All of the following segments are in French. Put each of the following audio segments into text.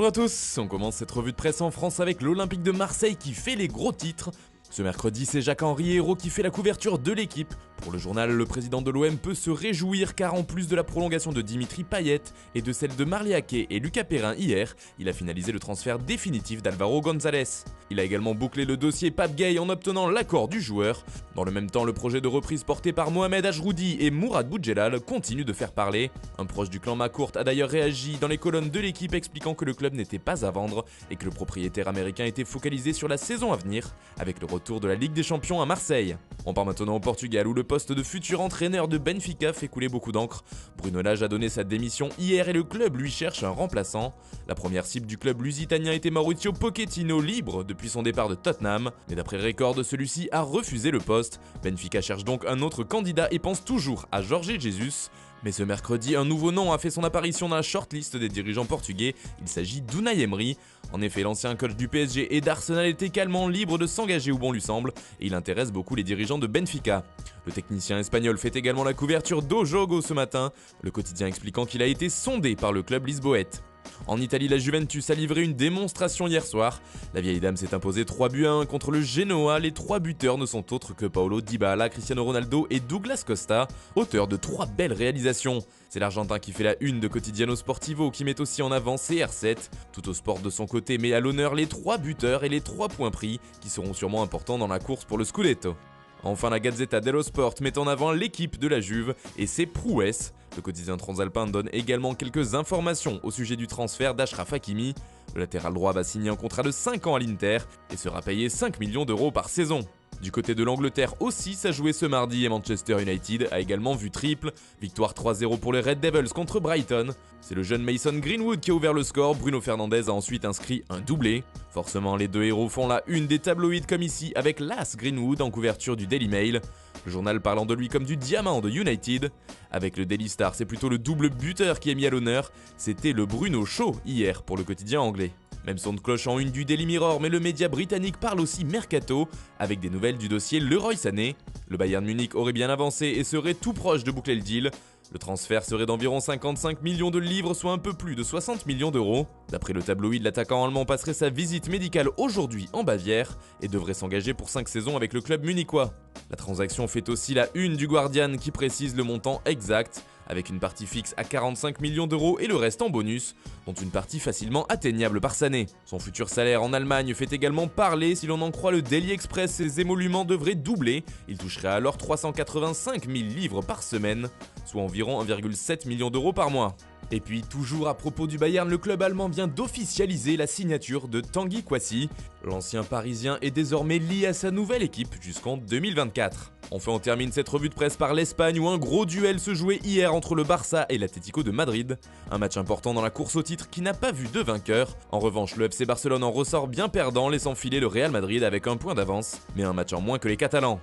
Bonjour à tous, on commence cette revue de presse en France avec l'Olympique de Marseille qui fait les gros titres. Ce mercredi, c'est Jacques-Henri Hérault qui fait la couverture de l'équipe. Pour le journal, le président de l'OM peut se réjouir car en plus de la prolongation de Dimitri Payet et de celle de Marley Aké et Lucas Perrin hier, il a finalisé le transfert définitif d'Alvaro González. Il a également bouclé le dossier Pape Gueye en obtenant l'accord du joueur. Dans le même temps, le projet de reprise porté par Mohamed Ajroudi et Mourad Boudjelal continue de faire parler. Un proche du clan Macourt a d'ailleurs réagi dans les colonnes de l'équipe expliquant que le club n'était pas à vendre et que le propriétaire américain était focalisé sur la saison à venir avec le retour de la Ligue des Champions à Marseille. On part maintenant au Portugal où le poste de futur entraîneur de Benfica fait couler beaucoup d'encre. Bruno Lage a donné sa démission hier et le club lui cherche un remplaçant. La première cible du club lusitanien était Mauricio Pochettino, libre depuis son départ de Tottenham, mais d'après Record, celui-ci a refusé le poste. Benfica cherche donc un autre candidat et pense toujours à Jorge Jesus. Mais ce mercredi, un nouveau nom a fait son apparition dans la shortlist des dirigeants portugais, il s'agit d'Unai Emery. En effet, l'ancien coach du PSG et d'Arsenal est également libre de s'engager où bon lui semble, et il intéresse beaucoup les dirigeants de Benfica. Le technicien espagnol fait également la couverture d'O Jogo ce matin, le quotidien expliquant qu'il a été sondé par le club lisboète. En Italie, la Juventus a livré une démonstration hier soir. La vieille dame s'est imposée 3-1 contre le Genoa. Les 3 buteurs ne sont autres que Paulo Dybala, Cristiano Ronaldo et Douglas Costa, auteurs de 3 belles réalisations. C'est l'Argentin qui fait la une de Quotidiano Sportivo qui met aussi en avant CR7. Tout au sport de son côté met à l'honneur les 3 buteurs et les 3 points pris qui seront sûrement importants dans la course pour le Scudetto. Enfin, la Gazzetta dello Sport met en avant l'équipe de la Juve et ses prouesses. Le quotidien transalpin donne également quelques informations au sujet du transfert d'Achraf Hakimi. Le latéral droit va signer un contrat de 5 ans à l'Inter et sera payé 5 millions d'euros par saison. Du côté de l'Angleterre aussi, ça jouait ce mardi et Manchester United a également vu triple. Victoire 3-0 pour les Red Devils contre Brighton. C'est le jeune Mason Greenwood qui a ouvert le score, Bruno Fernandes a ensuite inscrit un doublé. Forcément, les deux héros font la une des tabloïds comme ici avec l'As Greenwood en couverture du Daily Mail. Le journal parlant de lui comme du diamant de United. Avec le Daily Star, c'est plutôt le double buteur qui est mis à l'honneur. C'était le Bruno Shaw hier pour le quotidien anglais. Même son de cloche en une du Daily Mirror, mais le média britannique parle aussi mercato, avec des nouvelles du dossier Leroy Sané. Le Bayern Munich aurait bien avancé et serait tout proche de boucler le deal. Le transfert serait d'environ 55 millions de livres, soit un peu plus de 60 millions d'euros. D'après le tabloïd, l'attaquant allemand passerait sa visite médicale aujourd'hui en Bavière et devrait s'engager pour 5 saisons avec le club munichois. La transaction fait aussi la une du Guardian qui précise le montant exact, avec une partie fixe à 45 millions d'euros et le reste en bonus, dont une partie facilement atteignable par Sané. Son futur salaire en Allemagne fait également parler, si l'on en croit le Daily Express, ses émoluments devraient doubler, il toucherait alors 385 000 livres par semaine, soit environ 1,7 million d'euros par mois. Et puis, toujours à propos du Bayern, le club allemand vient d'officialiser la signature de Tanguy Kouassi. L'ancien parisien est désormais lié à sa nouvelle équipe jusqu'en 2024. Enfin, on termine cette revue de presse par l'Espagne où un gros duel se jouait hier entre le Barça et l'Atlético de Madrid. Un match important dans la course au titre qui n'a pas vu de vainqueur. En revanche, le FC Barcelone en ressort bien perdant, laissant filer le Real Madrid avec un point d'avance, mais un match en moins que les Catalans.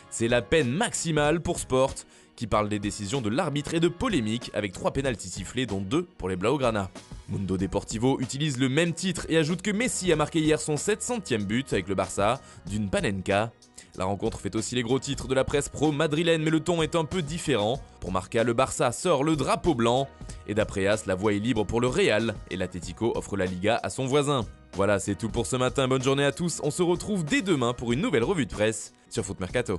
C'est la peine maximale pour Sport, qui parle des décisions de l'arbitre et de polémiques avec 3 pénaltys sifflés dont 2 pour les Blaugrana. Mundo Deportivo utilise le même titre et ajoute que Messi a marqué hier son 700e but avec le Barça d'une Panenka. La rencontre fait aussi les gros titres de la presse pro madrilène, mais le ton est un peu différent. Pour Marca, le Barça sort le drapeau blanc. Et d'après As, la voie est libre pour le Real et l'Atlético offre la Liga à son voisin. Voilà, c'est tout pour ce matin. Bonne journée à tous. On se retrouve dès demain pour une nouvelle revue de presse sur Foot Mercato.